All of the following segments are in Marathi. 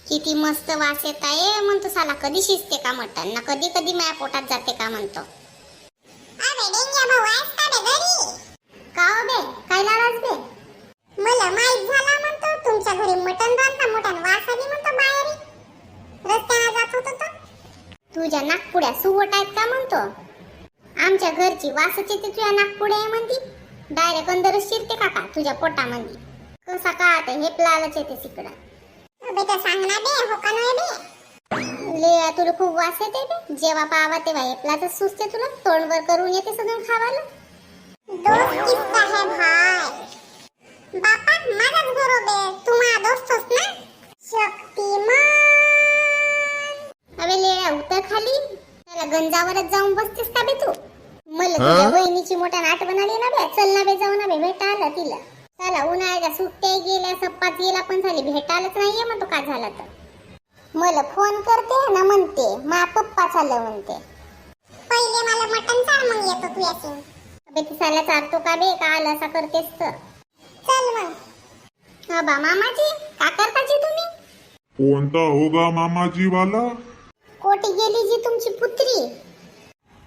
किती मस्त वास येत आहे म्हणतो. साला कधी शिजते का मटण ना कधी कधी माझ्या पोटात जाते का म्हणतो. अबे डेंग्या भाऊ आहेस का बे घरी? का हो बे, काय नाराज बे? मला माहित झाला म्हणतो तुमच्या घरी मटण रांधता मोठ्यानं वास आली म्हणतो बाहेर. रस्त्याने जात होतो तर तुझ्या नागपुड्या सुवट आहेत का म्हणतो. आमच्या घरची वासच येते तुझ्या नागपुड्या आहे म्हणती. डायरेक्ट अंदरच शिरते का का तुझ्या पोटामध्ये. कसा का आता हे प्लालच येते तिकडं. अबे तर सांग ना बे हो का नाही बे? ले तुला खूप वास येते बे. जेव्हा पावा तेव्हा हे प्लाच सुचते तुला. तोंडवर करून येते सगळं खावायला. दोस्त किसका है भाई. बापा माझाच बरोबर तू माझा दोस्तच ना. शक्तिमान. अबे ले उतर खाली. त्याला गंजावरच जाऊन बसतेस का बे तू. मला तुझ्या वहिनीची मोठ्या आठवण आली ना बे. चल ना बे जाऊ ना बे भेटा आला तिला. चला उन्हाळ्याच्या सुट्ट्या गेल्या सप्पात गेला पण झाली भेटायलाच नाहीये म्हणतो. का झाला तर मला फोन करते ना म्हणते मा पप्पा चाललं म्हणते. पहिले मला मटण चार मग येतो तू याची. अबे ती साला चारतो का बे का आला असा करतेस तर. चल मग. अबा मामाजी का करताची तुम्ही. कोणता होगा मामाजी वाला. कोटी गेली जी तुमची पुत्री.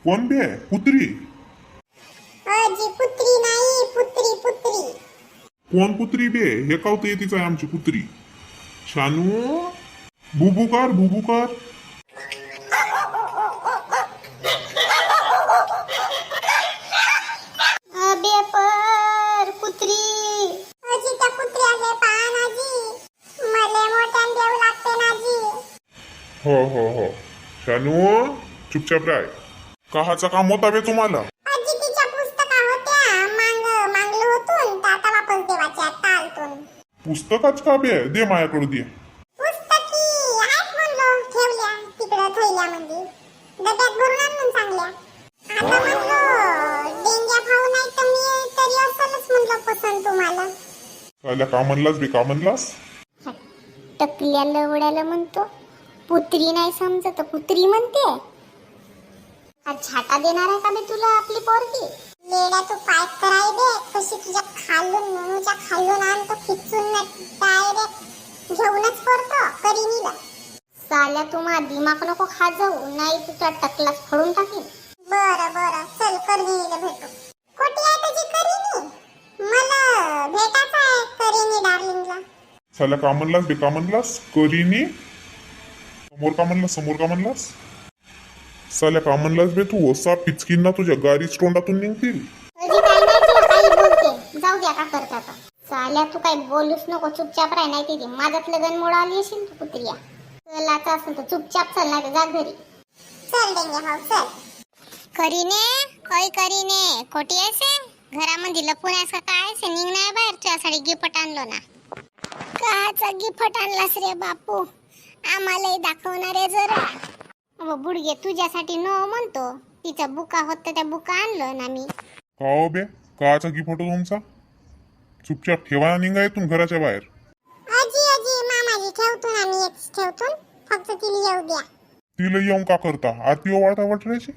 कोण बे पुत्री. अजी पुत्री नाही पुत्री पुत्री. कोण पुत्री बे. हे कावत येतीच आहे आमची पुत्री. शानू बुबुकार बुबुकार. अबे पर पुत्री. अजी त्या कुत्र्याले पहा नाजी. मले मोठ्यान देऊ लागते नाजी. हो शानू चुपचाप राय. काहाचा काम होता बे तुम्हाला. अजी तिच्या पुस्तका होत्या मागलं होतून तर आता वापस देवाच्या तालतून. पुस्तकच का बे. दे माझ्याकडे दे. पुस्तकी आहेत म्हणलो ठेवल्या तिकडे थैल्यामध्ये. डब्यात भरून आणून चांगल्या. आता म्हणलो डेंग्या खाऊ नाही तर मी तरी असलच म्हणलो पसंत तुम्हाला. साल्या का म्हणलास बे का म्हणलास. टकल्या लवड्याला म्हणतो पुत्री नाही समजत पुत्री म्हणते. हा छाटा देणार आहे का बे तुला आपली पोरगी. लेड्या तू पाय कराय दे कशी तुझ्या खालून म्हणूच्या खालून आणतो खिचून डायरेक्ट घेऊनच पडतो करीनीला. साल्या तुम्हा दिमाग नको खा जाऊ नाही तुझ्या टकलाच फोडून टाकीन. बरं चल करीनीला भेटू. कोटी आहे तुझी करीनी. मला भेटायचं आहे करीनी डार्लिंगला. साल्या का म्हणलास बे का म्हणलास. करीनी समोर का म्हणलास. साल्या का म्हणलास बे तू. असा पिचकींना तुझ्या गाडीच तोंडातून निघतील. अजी काय नाही तुला काही बोलते. जाऊ द्या का करता आता. साल्या तू काही बोलूच नको चुपचाप राह नाही तिथे माझ्यात लगन मोड आली असेल तू पुत्रिया. चलाचा असेल तर चुपचाप चल नाही जा घरी. चल डेंग्या भाऊ चल. करीने ओय करीने खोटी आहेस. घरामध्ये लपून आहेस का काय आहेस. निघ नाही बाहेर तुझ्यासाठी गिफ्ट आणलो ना. काचा गिफ्ट आणलास रे बापू. आम्हालाही दाखवणार आहे जरा. बुडगे तुझ्यासाठी नो म्हणतो. तिचा बुका होता त्या बुका आणलं ना मी. का हो बे काचा की फोटो तुमचा. चुपचाप ठेवा निघा येतून घराच्या बाहेर. अजी मामाजी ठेवतो ना मी एक ठेवतो. फक्त तिला येऊ द्या. तिला येऊन का करता. आरती ओवाळता वाटण्याची.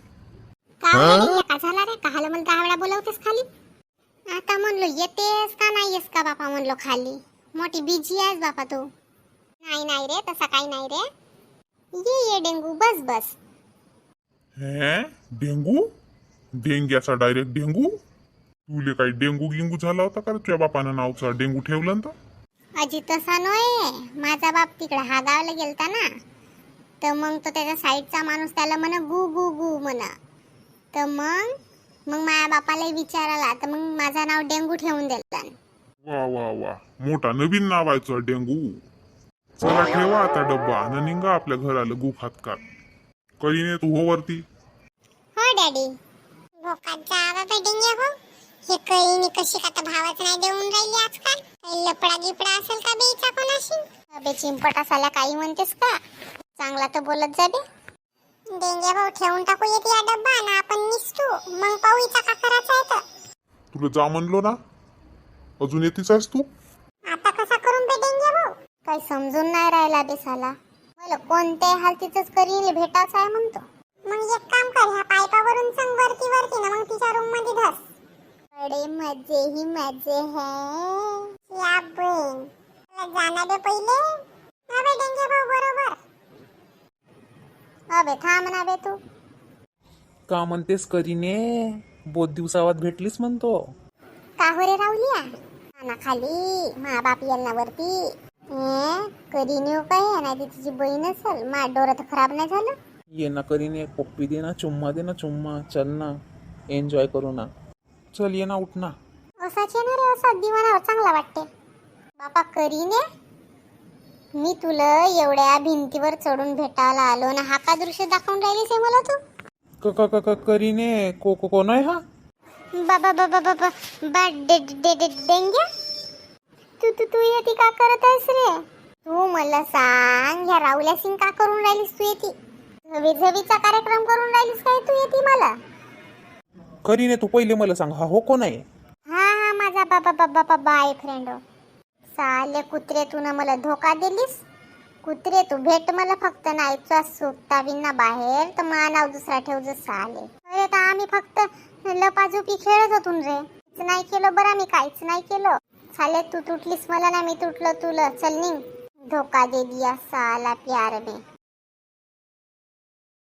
का झाला रे काहाला मला 10 वेळा बोलवतेस खाली. आता म्हणलो येतेस का नाही येस का बापा म्हणलो खाली. मोठी बिजी आहेस बापा तू. नाही रे तसा काही नाही रे. ये डेंगू बस. हे डेंगू. डेंग्याचा direct dengue. तुले काही डेंगू गिंगू झाला होता का तुझ्या बापानं नावचा डेंगू ठेवलं तर. अजी तसा नोय. माझा बाप तिकडे हा गावला गेलता ना तर मग तो त्याच्या साईडचा माणूस त्याला म्हणा गु गु गु म्हणा. तर मग माझ्या बापाला विचारायला तर मग माझं नाव डेंगू ठेवून दिलं. वा मोठा नवीन नाव आहे डेंगू. चला ठेवा आता डब्बा न निघा आपल्या घराला गु खात का. करीने तू हो वरती. हो डॅडी. भोकात जावा बे डेंग्या भाऊ. हे करीनी कशी का भावाच नाही देऊन राहिली आजकाल. काही लपडा गिपडा असेल का बे हिचा कोणाशी. अबे चिंपटा साला काही म्हणतेस का. चांगला तर बोलत जा बे. डेंग्या भाऊ ठेवून टाकू येते या डब्बा ना आपण निसतो. मग पाहू हिचा का करायचा आहे तर. तुला जा म्हणलो ना. अजून येतीच आहेस तू. आता कसा करून बे डेंग्या भाऊ. काही समजून नाही राहिला बे साला. मला कोणत्याही हालतीच करील भेटायचं आहे म्हणतो. मग एक काम कर ह्या पाईपावरून संग वरती ना मग तिच्या रूम मध्ये धस. बडे मजे ही मजे है. या बहीण जाना दे पहिले. अबे डेंगे भाऊ बरोबर. अबे थांब ना बे तू. का म्हणतेस करीने? बहुत दिवसावात भेटलीस म्हणतो. का हो रे राहुलिया? ना खाली मा बाप यांना वरती. कधी नेऊ काय नाही तिची बहीण असेल. मा डोरं तर खराब नाही झालं. ये ना करीने, पप्पी दे ना, चुम्मा दे ना, चुम्मा. चल ना, एन्जॉय करू ना. चल ये ना, उठ ना. असाच येणार रे, असा दिवाणावर चांगला वाटते. बापा करीने, मी तुला एवढ्या भिंतीवर चढून भेटायला आलो ना, हा का दृश्य दाखवून राहिलीस हे मला तू? करीने, कोण आहे हा? बाबा बाबा बाबा बा डेंग्या, तू येती का करत आहेस रे? तू मला सांग, ह्या राहुल्या सिंग का करून राहिलीस? तू येती झवीचा कार्यक्रम करून राहिलीस काय? तू येती मला? करीने, तू पहिले मला सांग, हा हो कोण आहे? हा माझा बाबा बाबा बॉयफ्रेंड. साले कुत्रे, तू ना मला धोका दिलीस. कुत्रे, तू भेट मला फक्त नाहीचा सुटता बिना बाहेर तर मा नाव दुसरा ठेवज साले. अरे तर आम्ही फक्त लपाझुपी खेळत होतो रे. नाही केलं बरं, मी काहीच नाही केलं. साले तू तुटलीस मला ना, मी तुटलो तुला. चल निघ. धोका दे दिया साला प्यार में.